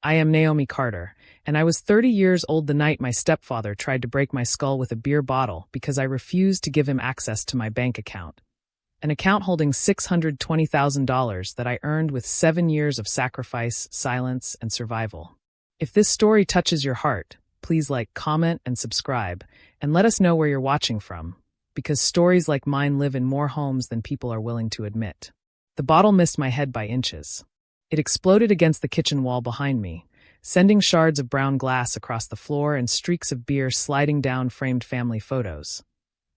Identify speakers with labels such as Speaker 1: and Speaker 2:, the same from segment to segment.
Speaker 1: I am Naomi Carter, and I was 30 years old the night my stepfather tried to break my skull with a beer bottle because I refused to give him access to my bank account. An account holding $620,000 that I earned with 7 years of sacrifice, silence, and survival. If this story touches your heart, please like, comment, and subscribe, and let us know where you're watching from, because stories like mine live in more homes than people are willing to admit. The bottle missed my head by inches. It exploded against the kitchen wall behind me, sending shards of brown glass across the floor and streaks of beer sliding down framed family photos.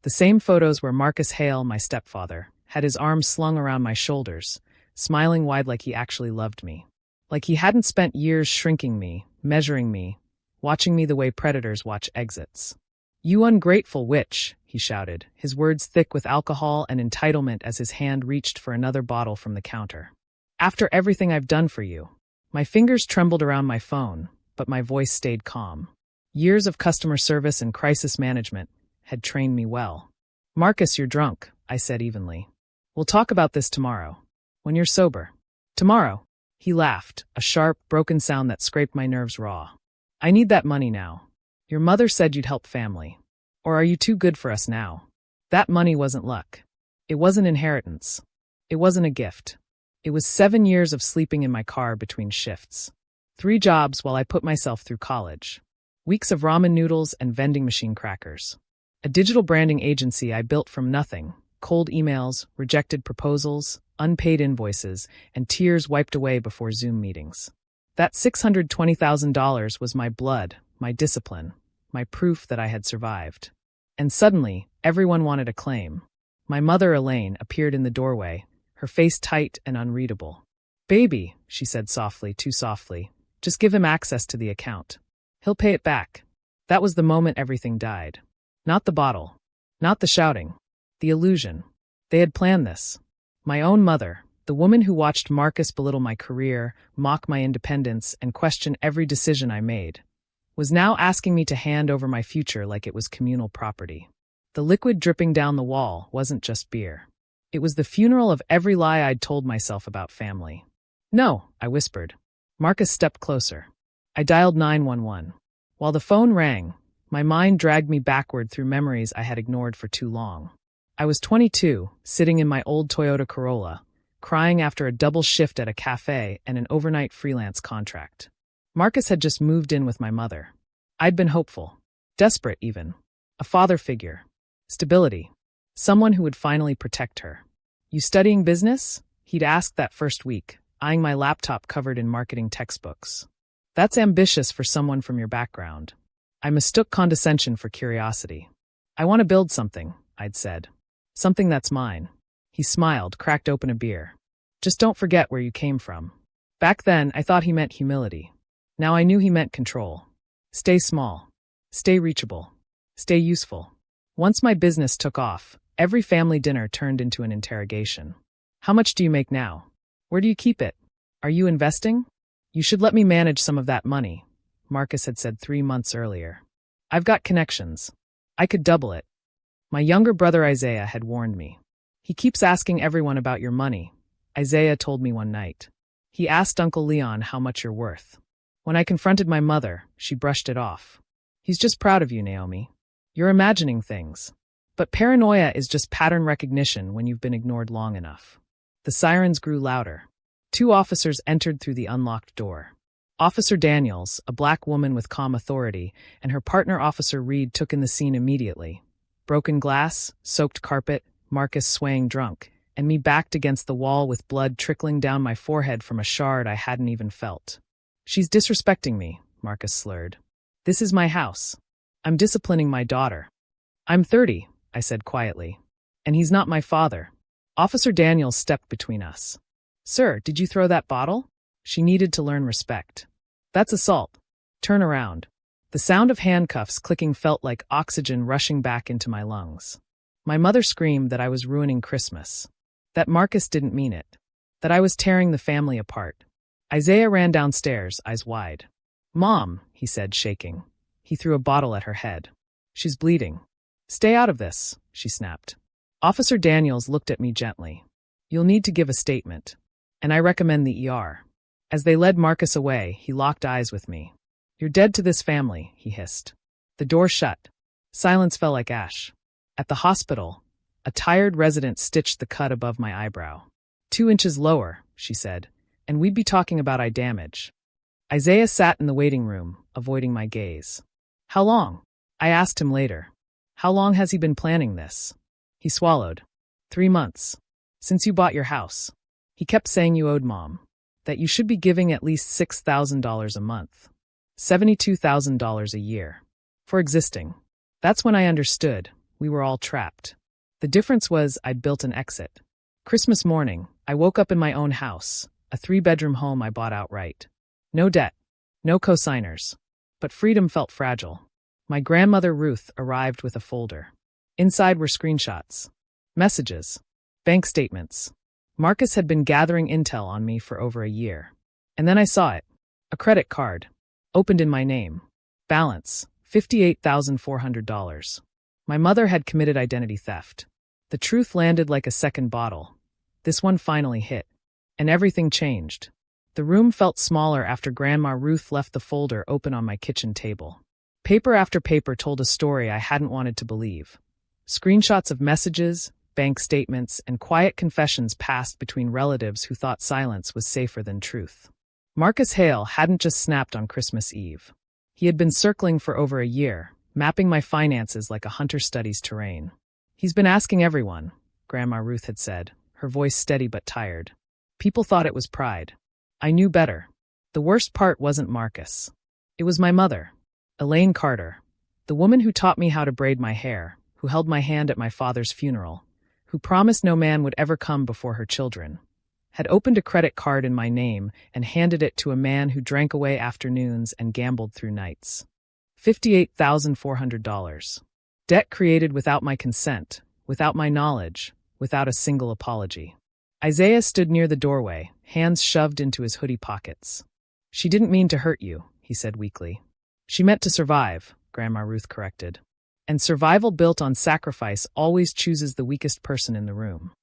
Speaker 1: The same photos where Marcus Hale, my stepfather, had his arms slung around my shoulders, smiling wide like he actually loved me. Like he hadn't spent years shrinking me, measuring me, watching me the way predators watch exits. "You ungrateful witch," he shouted, his words thick with alcohol and entitlement as his hand reached for another bottle from the counter. "After everything I've done for you." My fingers trembled around my phone, but my voice stayed calm. Years of customer service and crisis management had trained me well. "Marcus, you're drunk," I said evenly. "We'll talk about this tomorrow. When you're sober." "Tomorrow?" He laughed, a sharp, broken sound that scraped my nerves raw. "I need that money now. Your mother said you'd help family. Or are you too good for us now?" That money wasn't luck. It wasn't inheritance. It wasn't a gift. It was 7 years of sleeping in my car between shifts. 3 jobs while I put myself through college. Weeks of ramen noodles and vending machine crackers. A digital branding agency I built from nothing. Cold emails, rejected proposals, unpaid invoices, and tears wiped away before Zoom meetings. That $620,000 was my blood, my discipline, my proof that I had survived. And suddenly, everyone wanted a claim. My mother, Elaine, appeared in the doorway, her face tight and unreadable. "Baby," she said softly, too softly, "just give him access to the account. He'll pay it back." That was the moment everything died. Not the bottle. Not the shouting. The illusion. They had planned this. My own mother, the woman who watched Marcus belittle my career, mock my independence, and question every decision I made, was now asking me to hand over my future like it was communal property. The liquid dripping down the wall wasn't just beer. It was the funeral of every lie I'd told myself about family. "No," I whispered. Marcus stepped closer. I dialed 911. While the phone rang, my mind dragged me backward through memories I had ignored for too long. I was 22, sitting in my old Toyota Corolla, crying after a double shift at a cafe and an overnight freelance contract. Marcus had just moved in with my mother. I'd been hopeful. Desperate, even. A father figure. Stability. Someone who would finally protect her. "You studying business?" he'd asked that first week, eyeing my laptop covered in marketing textbooks. "That's ambitious for someone from your background." I mistook condescension for curiosity. "I want to build something," I'd said. "Something that's mine." He smiled, cracked open a beer. "Just don't forget where you came from." Back then, I thought he meant humility. Now I knew he meant control. Stay small. Stay reachable. Stay useful. Once my business took off, every family dinner turned into an interrogation. "How much do you make now? Where do you keep it? Are you investing?" "You should let me manage some of that money," Marcus had said 3 months earlier. "I've got connections. I could double it." My younger brother Isaiah had warned me. "He keeps asking everyone about your money," Isaiah told me one night. "He asked Uncle Leon how much you're worth." When I confronted my mother, she brushed it off. "He's just proud of you, Naomi. You're imagining things." But paranoia is just pattern recognition when you've been ignored long enough. The sirens grew louder. 2 officers entered through the unlocked door. Officer Daniels, a black woman with calm authority, and her partner Officer Reed took in the scene immediately. Broken glass, soaked carpet, Marcus swaying drunk, and me backed against the wall with blood trickling down my forehead from a shard I hadn't even felt. "She's disrespecting me," Marcus slurred. "This is my house. I'm disciplining my daughter." "I'm 30, I said quietly. "And he's not my father." Officer Daniels stepped between us. "Sir, did you throw that bottle?" She needed to learn respect. "That's assault. Turn around." The sound of handcuffs clicking felt like oxygen rushing back into my lungs. My mother screamed that I was ruining Christmas. That Marcus didn't mean it. That I was tearing the family apart. Isaiah ran downstairs, eyes wide. "Mom," he said, shaking. He threw a bottle at her head. "She's bleeding." "Stay out of this," she snapped. Officer Daniels looked at me gently. "You'll need to give a statement. And I recommend the ER." As they led Marcus away, he locked eyes with me. "You're dead to this family," he hissed. The door shut. Silence fell like ash. At the hospital, a tired resident stitched the cut above my eyebrow. 2 inches lower, she said, and we'd be talking about eye damage. Isaiah sat in the waiting room, avoiding my gaze. "How long?" I asked him later. "How long has he been planning this?" He swallowed. 3 months. Since you bought your house. He kept saying you owed Mom. That you should be giving at least $6,000 a month. $72,000 a year. For existing. That's when I understood. We were all trapped. The difference was I'd built an exit. Christmas morning, I woke up in my own house, a 3-bedroom home I bought outright. No debt. No co-signers. But freedom felt fragile. My grandmother Ruth arrived with a folder. Inside were screenshots. Messages. Bank statements. Marcus had been gathering intel on me for over a year. And then I saw it. A credit card. Opened in my name. Balance. $58,400. My mother had committed identity theft. The truth landed like a second bottle. This one finally hit. And everything changed. The room felt smaller after Grandma Ruth left the folder open on my kitchen table. Paper after paper told a story I hadn't wanted to believe. Screenshots of messages, bank statements, and quiet confessions passed between relatives who thought silence was safer than truth. Marcus Hale hadn't just snapped on Christmas Eve. He had been circling for over a year, mapping my finances like a hunter studies terrain. "He's been asking everyone," Grandma Ruth had said, her voice steady but tired. People thought it was pride. I knew better. The worst part wasn't Marcus. It was my mother, Elaine Carter, the woman who taught me how to braid my hair, who held my hand at my father's funeral, who promised no man would ever come before her children, had opened a credit card in my name and handed it to a man who drank away afternoons and gambled through nights. $58,400. Debt created without my consent, without my knowledge, without a single apology. Isaiah stood near the doorway, hands shoved into his hoodie pockets. "She didn't mean to hurt you," he said weakly. "She meant to survive," Grandma Ruth corrected. And survival built on sacrifice always chooses the weakest person in the room.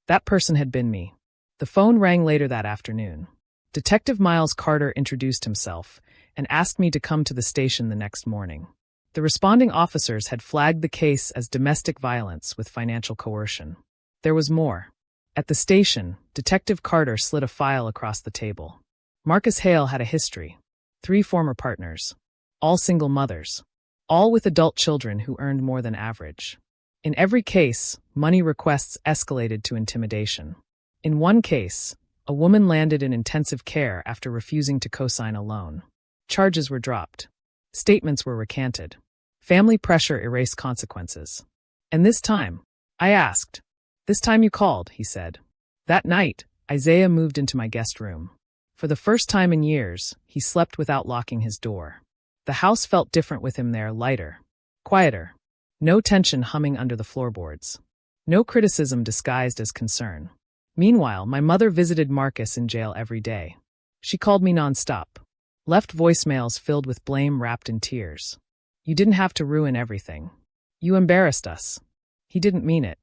Speaker 1: That person had been me. The phone rang later that afternoon. Detective Miles Carter introduced himself and asked me to come to the station the next morning. The responding officers had flagged the case as domestic violence with financial coercion. There was more. At the station, Detective Carter slid a file across the table. Marcus Hale had a history. 3 former partners. All single mothers. All with adult children who earned more than average. In every case, money requests escalated to intimidation. In one case, a woman landed in intensive care after refusing to co-sign a loan. Charges were dropped. Statements were recanted. Family pressure erased consequences. And this time, I asked. "This time you called," he said. That night, Isaiah moved into my guest room. For the first time in years, he slept without locking his door. The house felt different with him there, lighter, quieter. No tension humming under the floorboards. No criticism disguised as concern. Meanwhile, my mother visited Marcus in jail every day. She called me nonstop. Left voicemails filled with blame wrapped in tears. "You didn't have to ruin everything. You embarrassed us." He didn't mean it.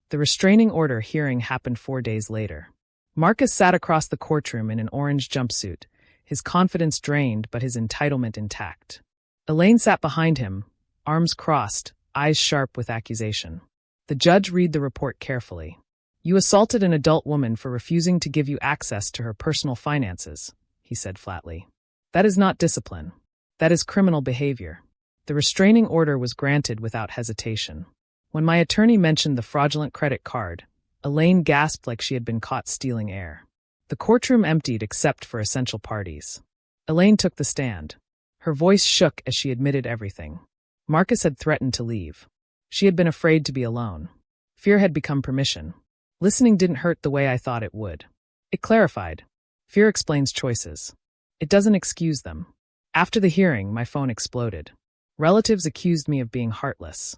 Speaker 1: The restraining order hearing happened 4 days later. Marcus sat across the courtroom in an orange jumpsuit, his confidence drained but his entitlement intact. Elaine sat behind him, arms crossed, eyes sharp with accusation. The judge read the report carefully. "You assaulted an adult woman for refusing to give you access to her personal finances," he said flatly. "That is not discipline. That is criminal behavior." The restraining order was granted without hesitation. When my attorney mentioned the fraudulent credit card, Elaine gasped like she had been caught stealing air. The courtroom emptied except for essential parties. Elaine took the stand. Her voice shook as she admitted everything. Marcus had threatened to leave. She had been afraid to be alone. Fear had become permission. Listening didn't hurt the way I thought it would. It clarified. Fear explains choices. It doesn't excuse them. After the hearing, my phone exploded. Relatives accused me of being heartless,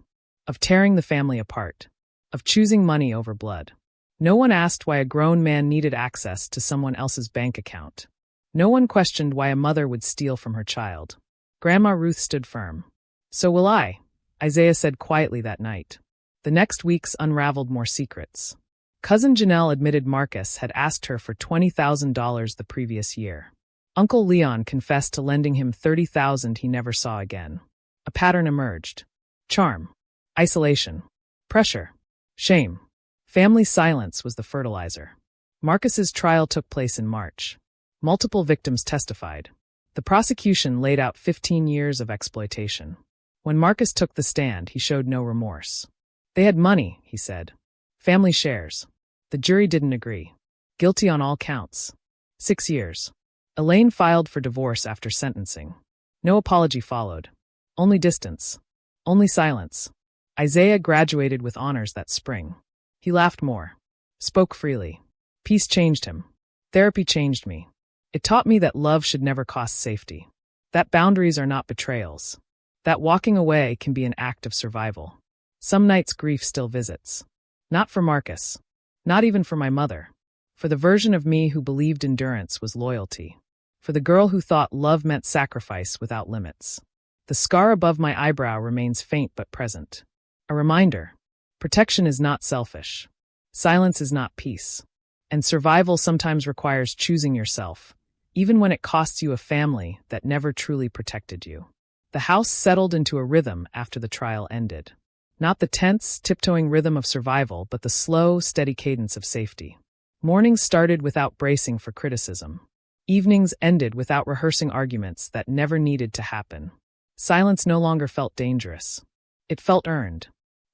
Speaker 1: of tearing the family apart, of choosing money over blood. No one asked why a grown man needed access to someone else's bank account. No one questioned why a mother would steal from her child. Grandma Ruth stood firm. "So will I," Isaiah said quietly that night. The next weeks unraveled more secrets. Cousin Janelle admitted Marcus had asked her for $20,000 the previous year. Uncle Leon confessed to lending him $30,000 he never saw again. A pattern emerged. Charm. Isolation. Pressure. Shame. Family silence was the fertilizer. Marcus's trial took place in March. Multiple victims testified. The prosecution laid out 15 years of exploitation. When Marcus took the stand, he showed no remorse. They had money, he said. Family shares. The jury didn't agree. Guilty on all counts. 6 years. Elaine filed for divorce after sentencing. No apology followed. Only distance. Only silence. Isaiah graduated with honors that spring. He laughed more. Spoke freely. Peace changed him. Therapy changed me. It taught me that love should never cost safety. That boundaries are not betrayals. That walking away can be an act of survival. Some nights grief still visits. Not for Marcus. Not even for my mother. For the version of me who believed endurance was loyalty. For the girl who thought love meant sacrifice without limits. The scar above my eyebrow remains faint but present. A reminder. Protection is not selfish. Silence is not peace. And survival sometimes requires choosing yourself, even when it costs you a family that never truly protected you. The house settled into a rhythm after the trial ended. Not the tense, tiptoeing rhythm of survival, but the slow, steady cadence of safety. Mornings started without bracing for criticism. Evenings ended without rehearsing arguments that never needed to happen. Silence no longer felt dangerous. It felt earned.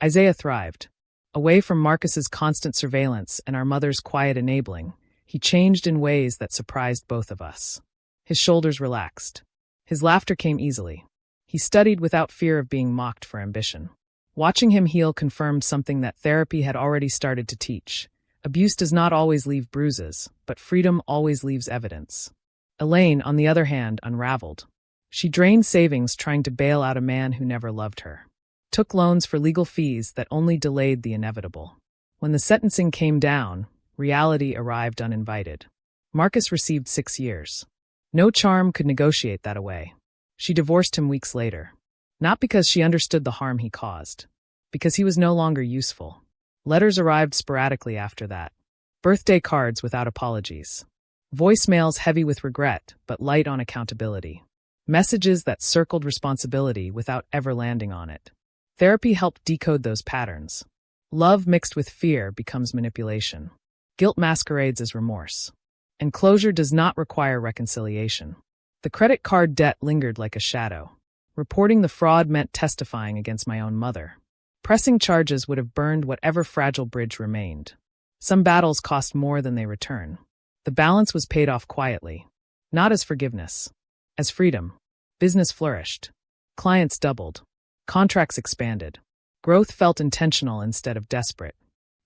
Speaker 1: Isaiah thrived. Away from Marcus's constant surveillance and our mother's quiet enabling, he changed in ways that surprised both of us. His shoulders relaxed. His laughter came easily. He studied without fear of being mocked for ambition. Watching him heal confirmed something that therapy had already started to teach. Abuse does not always leave bruises, but freedom always leaves evidence. Elaine, on the other hand, unraveled. She drained savings trying to bail out a man who never loved her. Took loans for legal fees that only delayed the inevitable. When the sentencing came down, reality arrived uninvited. Marcus received 6 years. No charm could negotiate that away. She divorced him weeks later. Not because she understood the harm he caused. Because he was no longer useful. Letters arrived sporadically after that. Birthday cards without apologies. Voicemails heavy with regret, but light on accountability. Messages that circled responsibility without ever landing on it. Therapy helped decode those patterns. Love mixed with fear becomes manipulation. Guilt masquerades as remorse. And closure does not require reconciliation. The credit card debt lingered like a shadow. Reporting the fraud meant testifying against my own mother. Pressing charges would have burned whatever fragile bridge remained. Some battles cost more than they return. The balance was paid off quietly. Not as forgiveness. As freedom. Business flourished. Clients doubled. Contracts expanded. Growth felt intentional instead of desperate.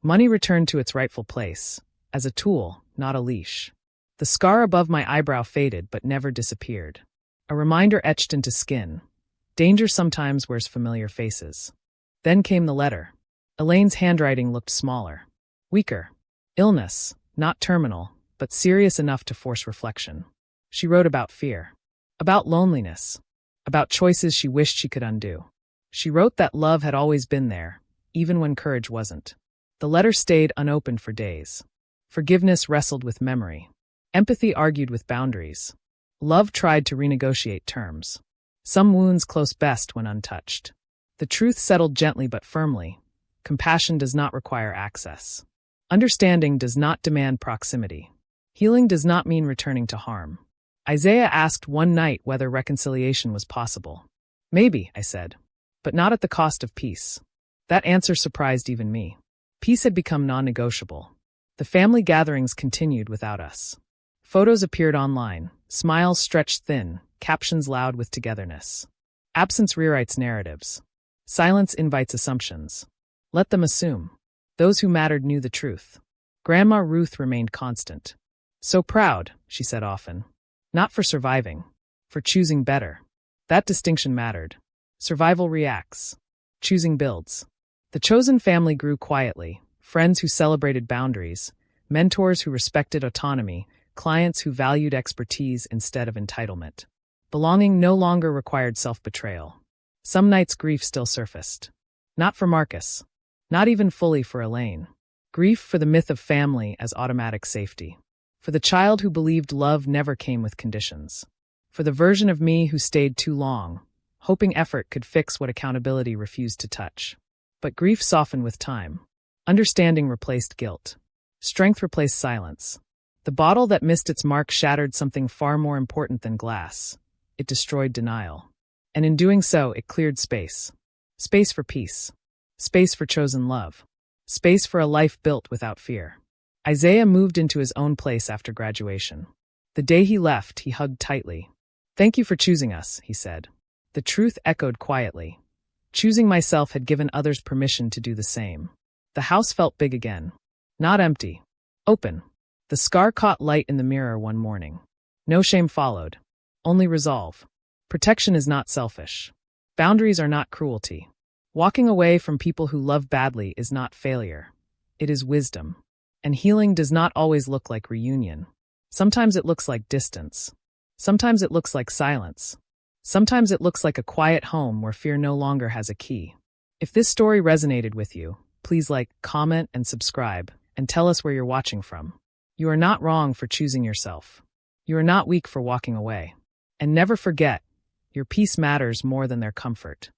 Speaker 1: Money returned to its rightful place, as a tool, not a leash. The scar above my eyebrow faded but never disappeared. A reminder etched into skin. Danger sometimes wears familiar faces. Then came the letter. Elaine's handwriting looked smaller. Weaker. Illness, not terminal, but serious enough to force reflection. She wrote about fear. About loneliness. About choices she wished she could undo. She wrote that love had always been there, even when courage wasn't. The letter stayed unopened for days. Forgiveness wrestled with memory. Empathy argued with boundaries. Love tried to renegotiate terms. Some wounds close best when untouched. The truth settled gently but firmly. Compassion does not require access. Understanding does not demand proximity. Healing does not mean returning to harm. Isaiah asked one night whether reconciliation was possible. Maybe, I said. But not at the cost of peace. That answer surprised even me. Peace had become non-negotiable. The family gatherings continued without us. Photos appeared online, smiles stretched thin, captions loud with togetherness. Absence rewrites narratives. Silence invites assumptions. Let them assume. Those who mattered knew the truth. Grandma Ruth remained constant. So proud, she said often. Not for surviving, for choosing better. That distinction mattered. Survival reacts. Choosing builds. The chosen family grew quietly, friends who celebrated boundaries, mentors who respected autonomy, clients who valued expertise instead of entitlement. Belonging no longer required self-betrayal. Some nights grief still surfaced. Not for Marcus. Not even fully for Elaine. Grief for the myth of family as automatic safety. For the child who believed love never came with conditions. For the version of me who stayed too long, hoping effort could fix what accountability refused to touch. But grief softened with time. Understanding replaced guilt. Strength replaced silence. The bottle that missed its mark shattered something far more important than glass. It destroyed denial. And in doing so, it cleared space. Space for peace. Space for chosen love. Space for a life built without fear. Isaiah moved into his own place after graduation. The day he left, he hugged tightly. "Thank you for choosing us," he said. The truth echoed quietly. Choosing myself had given others permission to do the same. The house felt big again. Not empty. Open. The scar caught light in the mirror one morning. No shame followed. Only resolve. Protection is not selfish. Boundaries are not cruelty. Walking away from people who love badly is not failure. It is wisdom. And healing does not always look like reunion. Sometimes it looks like distance. Sometimes it looks like silence. Sometimes it looks like a quiet home where fear no longer has a key. If this story resonated with you, please like, comment, and subscribe, and tell us where you're watching from. You are not wrong for choosing yourself. You are not weak for walking away. And never forget, your peace matters more than their comfort.